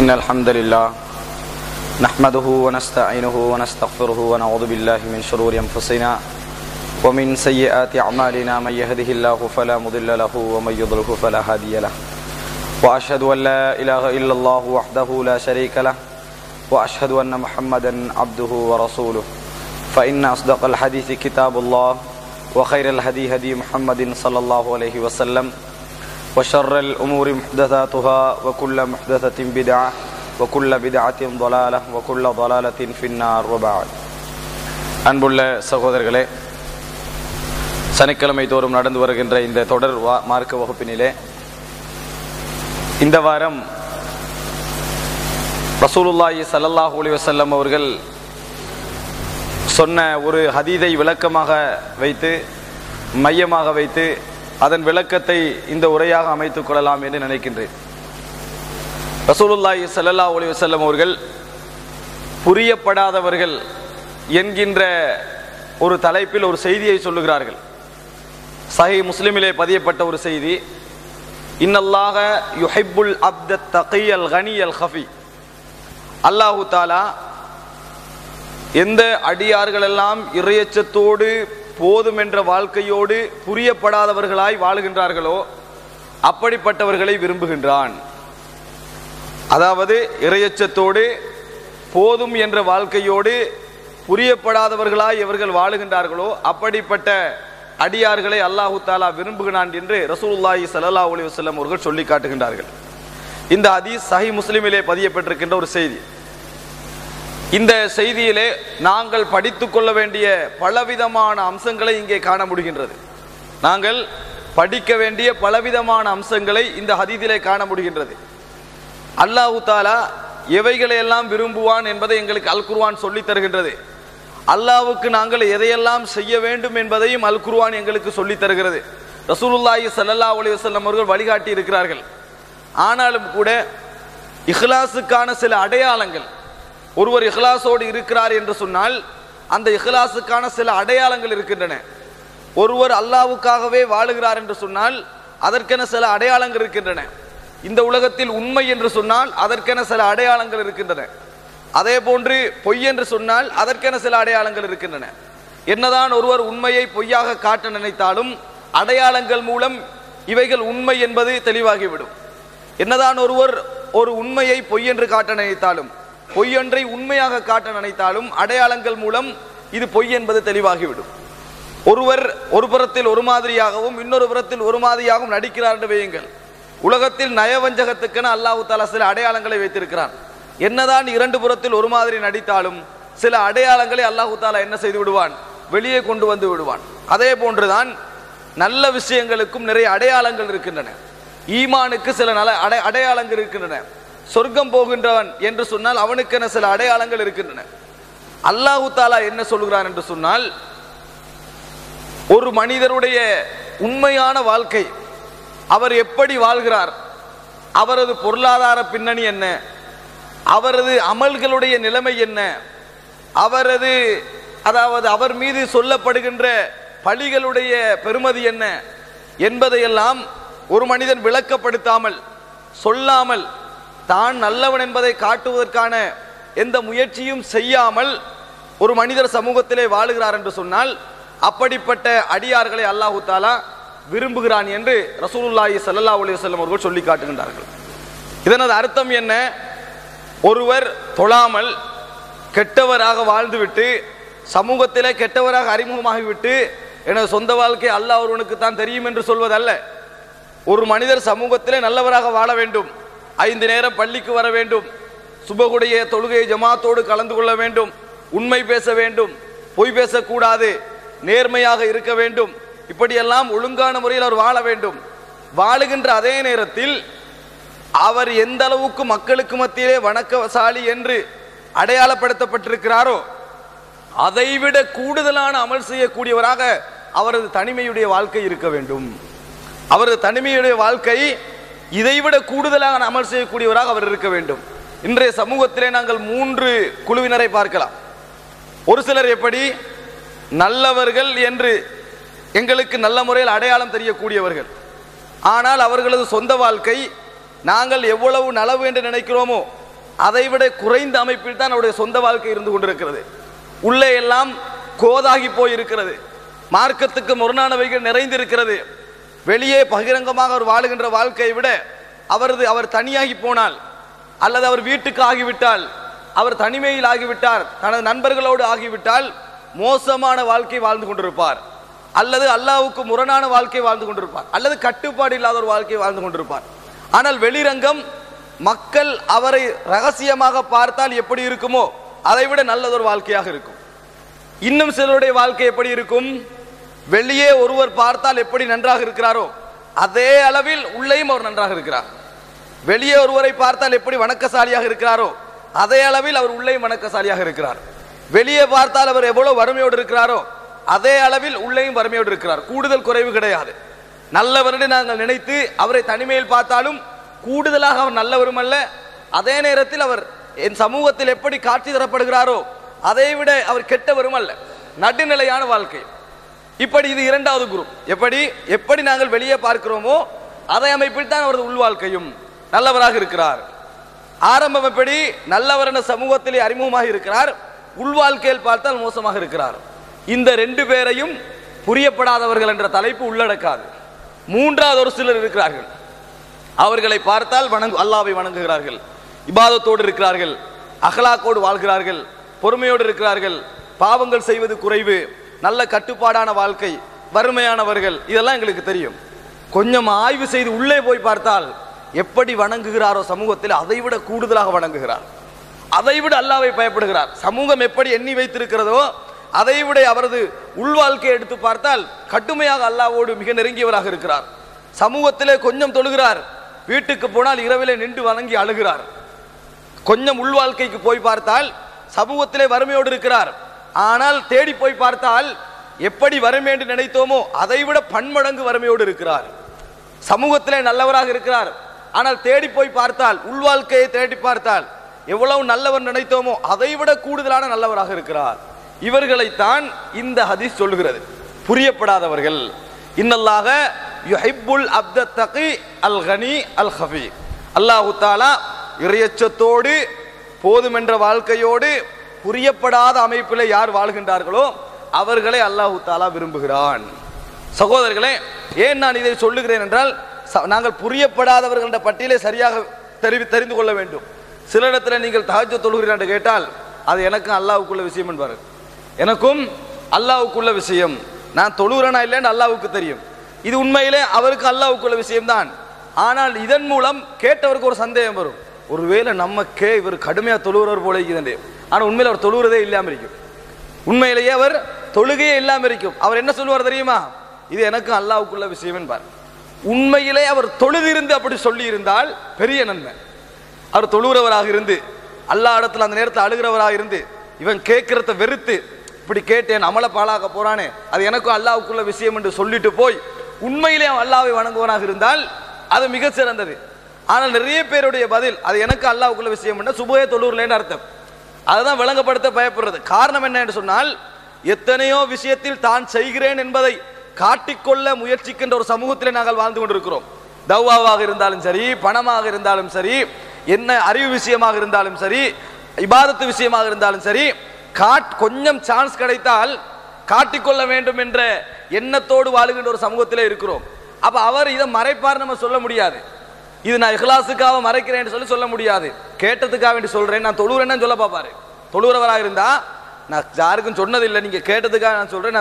إن الحمد لله نحمده ونستعينه ونستغفره ونعوذ بالله من شرور أنفسنا ومن سيئات أعمالنا من يهده الله فلا مضل له ومن يضلل فلا هادي له وأشهد أن لا إله إلا الله وحده لا شريك له وأشهد أن محمدا عبده ورسوله فإن أصدق الحديث كتاب الله وخير الهدي هدي محمد صلى الله عليه وسلم وشر الأمور محدثاتها وكل محدثة بدعة وكل بدعة ضلالة وكل ضلالة في النار وبعد அன்புள்ள சகோதரர்களே, சனிக்கிழமை தோறும் நடந்து வருகின்ற இந்த தொடர் மார்க்க வகுப்பினிலே இந்த வாரம் ரசூலுல்லாஹி ஸல்லல்லாஹு அலைஹி வஸல்லம் அவர்கள் சொன்ன ஒரு ஹதீதை விளக்கமாக வைத்து மையமாக வைத்து அதன் விளக்கத்தை இந்த உரையாக அமைத்துக் கொள்ளலாம் என்று நினைக்கின்றேன். ரசூலுல்லாஹி ஸல்லல்லாஹு அலைஹி வஸல்லம் அவர்கள் புரியப்படாதவர்கள் என்கின்ற ஒரு தலைப்பில் ஒரு செய்தியை சொல்லுகிறார்கள். சஹீஹ் முஸ்லிமிலே பதியப்பட்ட ஒரு செய்தி, இன்னல்லாஹ யுஹிப்புல் அப்தத் தகியல் கனியல் ஹஃபி. அல்லாஹு தாலா எந்த அடியார்களெல்லாம் இறையச்சத்தோடு போதும் என்ற வாழ்க்கையோடு புரியப்படாதவர்களாய் வாழுகின்றார்களோ அப்படிப்பட்டவர்களை விரும்புகின்றான். அதாவது இறையச்சத்தோடு போதும் என்ற வாழ்க்கையோடு புரியப்படாதவர்களாய் எவர்கள் வாழுகின்றார்களோ அப்படிப்பட்ட அடியார்களை அல்லாஹு தாலா விரும்புகிறான் என்று ரசூலுல்லாஹி ஸல்லல்லாஹு அலைஹி வஸல்லம் அவர்கள் சொல்லி காட்டுகின்றார்கள். இந்த ஹதீஸ் சஹீஹ் முஸ்லிமிலே பதியப்பட்டிருக்கின்ற ஒரு செய்தி. இந்த செய்தியிலே நாங்கள் படித்துக் கொள்ள வேண்டிய பலவிதமான அம்சங்களை இங்கே காண முடிகின்றது. நாங்கள் படிக்க வேண்டிய பலவிதமான அம்சங்களை இந்த ஹதீஸிலே காண முடிகின்றது. அல்லாஹு தாலா எவைகளை எல்லாம் விரும்புவான் என்பதை எங்களுக்கு அல் குர்ஆன் சொல்லி தருகின்றது. அல்லாஹ்வுக்கு நாங்கள் எதையெல்லாம் செய்ய வேண்டும் என்பதையும் அல் குர்ஆன் எங்களுக்கு சொல்லி தருகிறது. ரசூலுல்லாஹி ஸல்லல்லாஹு அலைஹி வஸல்லம் அவர்கள் வழிகாட்டி இருக்கிறார்கள். ஆனாலும் கூட இஹ்லாஸுக்கான சில அடையாளங்கள், ஒருவர் இஹ்லாஸோடு இருக்கிறார் என்று சொன்னால் அந்த இஹ்லாஸுக்கான சில அடையாளங்கள் இருக்கின்றன. ஒருவர் அல்லாஹ்வுக்காகவே வாழுகிறார் என்று சொன்னால் அதற்கென சில அடையாளங்கள் இருக்கின்றன. இந்த உலகத்தில் உண்மை என்று சொன்னால் அதற்கென சில அடையாளங்கள் இருக்கின்றன. அதே போன்று பொய் என்று சொன்னால் அதற்கென சில அடையாளங்கள் இருக்கின்றன. என்னதான் ஒருவர் உண்மையை பொய்யாக காட்ட நினைத்தாலும் அடையாளங்கள் மூலம் இவைகள் உண்மை என்பது தெளிவாகிவிடும். என்னதான் ஒருவர் ஒரு உண்மையை பொய் என்று காட்ட நினைத்தாலும் பொய்யொன்றை உண்மையாக காட்ட நினைத்தாலும் அடையாளங்கள் மூலம் இது பொய் என்பது தெளிவாகிவிடும். ஒருவர் ஒரு புறத்தில் ஒரு மாதிரியாகவும் இன்னொரு புறத்தில் ஒரு மாதிரியாகவும் நடிக்கிறார் என்று வையுங்கள். உலகத்தில் நயவஞ்சகத்துக்கென அல்லாஹு தாலா சில அடையாளங்களை வைத்திருக்கிறான். என்னதான் இரண்டு புறத்தில் ஒரு மாதிரி நடித்தாலும் சில அடையாளங்களை அல்லாஹு தாலா என்ன செய்து விடுவான், வெளியே கொண்டு வந்து விடுவான். அதே போன்றுதான் நல்ல விஷயங்களுக்கும் நிறைய அடையாளங்கள் இருக்கின்றன. ஈமானுக்கு சில நல்ல அடையாளங்கள் இருக்கின்றன. சொர்க்கம் போகின்றவன் என்று சொன்னால் அவனுக்கென சில அடையாளங்கள் இருக்கின்றன. அல்லாஹு தாலா என்ன சொல்கிறான் என்று சொன்னால், ஒரு மனிதருடைய உண்மையான வாழ்க்கை, அவர் எப்படி வாழ்கிறார், அவரது பொருளாதார பின்னணி என்ன, அவரது அமல்களுடைய நிலைமை என்ன, அவரது அவர் மீது சொல்லப்படுகின்ற பழிகளுடைய பெருமதி என்ன என்பதையெல்லாம் ஒரு மனிதன் விளக்கப்படுத்தாமல் சொல்லாமல் தான் நல்லவன் என்பதை காட்டுவதற்கான எந்த முயற்சியும் செய்யாமல் ஒரு மனிதர் சமூகத்திலே வாழுகிறார் என்று சொன்னால் அப்படிப்பட்ட அடியார்களை அல்லாஹு தாலா விரும்புகிறான் என்று ரசூலுல்லாஹி ஸல்லல்லாஹு அலைஹி வஸல்லம் அவர்கள் சொல்லி காட்டுகின்றார்கள். இதனது அர்த்தம் என்ன? ஒருவர் தொழாமல் கெட்டவராக வாழ்ந்துவிட்டு சமூகத்திலே கெட்டவராக அறிமுகமாகிவிட்டு எனது சொந்த வாழ்க்கை அல்லாஹ் ஒருவனுக்கு தான் தெரியும் என்று சொல்வதல்ல. ஒரு மனிதர் சமூகத்திலே நல்லவராக வாழ வேண்டும், 5 நேரம் பள்ளிக்கு வர வேண்டும், சுபகுடைய தொழுகை ஜமாத்தோடு கலந்து கொள்ள வேண்டும், உண்மை பேச வேண்டும், பொய் பேசக்கூடாது, நேர்மையாக இருக்க வேண்டும், இப்படியெல்லாம் ஒழுங்கான முறையில் அவர் வாழ வேண்டும். வாழுகின்ற அதே நேரத்தில் அவர் எந்த அளவுக்கு மக்களுக்கு மத்தியிலே வணக்கசாலி என்று அடையாளப்படுத்தப்பட்டிருக்கிறாரோ அதைவிட கூடுதலான அமல் செய்யக்கூடியவராக அவரது தனிமையுடைய வாழ்க்கை இருக்க வேண்டும். அவரது தனிமையுடைய வாழ்க்கை இதைவிட கூடுதலாக அமல் செய்யக்கூடியவராக அவர் இருக்க வேண்டும். இன்றைய சமூகத்திலே நாங்கள் 3 குழுவினரை பார்க்கலாம். ஒரு சிலர் எப்படி நல்லவர்கள் என்று எங்களுக்கு நல்ல முறையில் அடையாளம் தெரியக்கூடியவர்கள், ஆனால் அவர்களது சொந்த வாழ்க்கை நாங்கள் எவ்வளவு நலவு என்று நினைக்கிறோமோ அதைவிட குறைந்த அமைப்பில் தான் அவருடைய சொந்த வாழ்க்கை இருந்து கொண்டிருக்கிறது. உள்ளே எல்லாம் கோதாகி போய் இருக்கிறது, மார்க்கத்துக்கு முரணானவைகள் நிறைந்திருக்கிறது. வெளியே பகிரங்கமாக அவர் வாழுகின்ற வாழ்க்கையை விட அவர் தனியாகி போனால், அல்லது அவர் வீட்டுக்கு ஆகிவிட்டால், அவர் தனிமையில் ஆகிவிட்டார், தனது நண்பர்களோடு ஆகிவிட்டால் மோசமான வாழ்க்கை வாழ்ந்து கொண்டிருப்பார், அல்லது அல்லாஹ்வுக்கு முரணான வாழ்க்கை வாழ்ந்து கொண்டிருப்பார், அல்லது கட்டுப்பாடு இல்லாத ஒரு வாழ்க்கை வாழ்ந்து கொண்டிருப்பார். ஆனால் வெளிரங்கம் மக்கள் அவரை ரகசியமாக பார்த்தால் எப்படி இருக்குமோ அதைவிட நல்லதொரு வாழ்க்கையாக இருக்கும். இன்னும் சிலருடைய வாழ்க்கை எப்படி இருக்கும்? வெளியே ஒருவர் பார்த்தால் எப்படி நன்றாக இருக்கிறாரோ அதே அளவில் உள்ளேயும் அவர் நன்றாக இருக்கிறார். வெளியே ஒருவரை பார்த்தால் எப்படி வணக்கசாலியாக இருக்கிறாரோ அதே அளவில் அவர் உள்ளேயும் வணக்கசாலியாக இருக்கிறார். வெளியே பார்த்தால் அவர் எவ்வளவு வறுமையோடு இருக்கிறாரோ அதே அளவில் உள்ளேயும் வறுமையோடு இருக்கிறார். கூடுதல் குறைவு கிடையாது. நல்லவரை நாங்கள் நினைத்து அவரை தனிமையில் பார்த்தாலும் கூடுதலாக அவர் நல்லவரும் அல்ல, அதே நேரத்தில் அவர் என் சமூகத்தில் எப்படி காட்சி தரப்படுகிறாரோ அதைவிட அவர் கெட்டவரும் அல்ல. நடுநிலையான வாழ்க்கை. இப்படி இது இரண்டாவது குரூப். எப்படி நாங்கள் வெளியே பார்க்கிறோமோ அதே அமைப்பில் தான் அவரது உள்வாழ்க்கையும் நல்லவராக இருக்கிறார். ஆரம்பம் எப்படி? நல்லவர் என்ற சமூகத்திலே அறிமுகமாக இருக்கிறார், உள்வாழ்க்கையில் பார்த்தால் மோசமாக இருக்கிறார். இந்த ரெண்டு பேரையும் புரியப்படாதவர்கள் என்ற தலைப்பு உள்ளடக்காது. மூன்றாவது ஒரு சிலர் இருக்கிறார்கள். அவர்களை பார்த்தால் அல்லாஹ்வை வணங்குகிறார்கள், இபாதத்தோடு இருக்கிறார்கள், அஹ்லாக்கோடு வாழ்கிறார்கள், பொறுமையோடு இருக்கிறார்கள், பாவங்கள் செய்வது குறைவு, நல்ல கட்டுப்பாடான வாழ்க்கை, வறுமையானவர்கள், இதெல்லாம் எங்களுக்கு தெரியும். கொஞ்சம் ஆய்வு செய்து உள்ளே போய் பார்த்தால் எப்படி வணங்குகிறாரோ சமூகத்தில் அதைவிட கூடுதலாக வணங்குகிறார், அதைவிட அல்லாஹ்வை பயப்படுகிறார். சமூகம் எப்படி எண்ணி வைத்திருக்கிறதோ அதைவிட அவரது உள்வாழ்க்கையை எடுத்து பார்த்தால் கடுமையாக அல்லாஹ்வோடு மிக நெருங்கியவராக இருக்கிறார். சமூகத்திலே கொஞ்சம் தொழுகிறார், வீட்டுக்கு போனால் இரவிலே நின்று வணங்கி அழுகிறார். கொஞ்சம் உள்வாழ்க்கைக்கு போய் பார்த்தால் சமூகத்திலே வறுமையோடு இருக்கிறார். ஆனால் தேடி போய் பார்த்தால் எப்படி வறுமை என்று நினைத்தோமோ அதைவிட பன்மடங்கு வறுமையோடு இருக்கிறார். சமூகத்திலே நல்லவராக இருக்கிறார், ஆனால் தேடி போய் பார்த்தால், உள்வாழ்க்கையை தேடி பார்த்தால் எவ்வளவு நல்லவர் நினைத்தோமோ அதைவிட கூடுதலான நல்லவராக இருக்கிறார். இவர்களைத்தான் இந்த ஹதீஸ் சொல்லுகிறது, புரியப்படாதவர்கள். இன்னல்லாஹ யுஹிப்புல் அப்த தகி அல் கனி அல் ஹஃபி. அல்லாஹு தஆலா இறையச்சத்தோடு போதுமென்ற வாழ்க்கையோடு புரியப்படாத அமைப்பில் யார் வாழ்கின்றார்களோ அவர்களை அல்லாஹு தஆலா விரும்புகிறான். சகோதரர்களே, ஏன் நான் இதை சொல்லுகிறேன் என்றால், நாங்கள் புரியப்படாதவர்கள் என்ற பட்டியலை சரியாக தெரிந்து கொள்ள வேண்டும். சில இடத்துல நீங்கள் தஹஜ்ஜுத் தொழுகிறீர்கள் என்று கேட்டால் அது எனக்கும் அல்லாஹ்வுக்குள்ள விஷயம் என்பார். எனக்கும் அல்லாஹ்வுக்குள்ள விஷயம், நான் தொழுகிறேனா இல்லைன்னு அல்லாஹ்வுக்கு தெரியும். இது உண்மையிலே அவருக்கு அல்லாஹ்வுக்குள்ள விஷயம்தான். ஆனால் இதன் மூலம் கேட்டவருக்கு ஒரு சந்தேகம் வரும், ஒருவேளை நமக்கே இவர் கடுமையாக தொழுகிறவர் போல இருக்குது. ஆனால் உண்மையில் அவர் தொழுகிறதே இல்லாமல் இருக்கும், உண்மையிலேயே அவர் தொழுகையே இல்லாமல் இருக்கும். அவர் என்ன சொல்லுவார் தெரியுமா? இது எனக்கு அல்லாஹ்வுக்குள்ள விஷயம் என்பார். உண்மையிலே அவர் தொழுதிருந்து அப்படி சொல்லி இருந்தால் பெரிய நன்மை. அவர் தொழுகிறவராக இருந்து அல்லாஹ் இடத்துல அந்த நேரத்தில் அழுகிறவராக இருந்து இவன் கேட்கிறத வெறுத்து இப்படி கேட்டேன் அமலை பாழாக்க போறானே அது எனக்கும் அல்லாஹ்வுக்குள்ள விஷயம் என்று சொல்லிட்டு போய் உண்மையிலே அல்லாஹ்வை வணங்குவனாக இருந்தால் அது மிக சிறந்தது. ஆனால் நிறைய பேருடைய பதில் அது எனக்கு அல்லாஹ்வுக்குள்ள விஷயம் என்ன சுபஹே தொழுகிறேன்னு அர்த்தம். அதுதான் விளங்கப்படுத்த பயப்படுறது. காரணம் என்ன என்று சொன்னால், எத்தனையோ விஷயத்தில் தான் செய்கிறேன் என்பதை காட்டிக்கொள்ள முயற்சிக்கின்ற ஒரு சமூகத்தில் நாங்கள் வாழ்ந்து கொண்டிருக்கிறோம். தவ்வாவாக இருந்தாலும் சரி, பணமாக இருந்தாலும் சரி, என்ன அறிவு விஷயமாக இருந்தாலும் சரி, இபாதத்து விஷயமாக இருந்தாலும் சரி, கொஞ்சம் சான்ஸ் கிடைத்தால் காட்டிக்கொள்ள வேண்டும் என்ற எண்ணத்தோடு வாழுகின்ற ஒரு சமூகத்திலே இருக்கிறோம். அப்ப அவர் இதை மறைப்பார் நம்ம சொல்ல முடியாது. இது நான் இஹ்லாஸுக்காக மறைக்கிறேன் சொல்ல முடியாது. கேட்டதுக்காக வேண்டி சொல்றேன், நான் தொழுகிறேன்னு சொல்ல பார்ப்பாரு. தொழுகிறவராக இருந்தா நான் யாருக்கும் சொன்னதில்லை, நீங்க கேட்டதுக்காக நான் சொல்றேன்,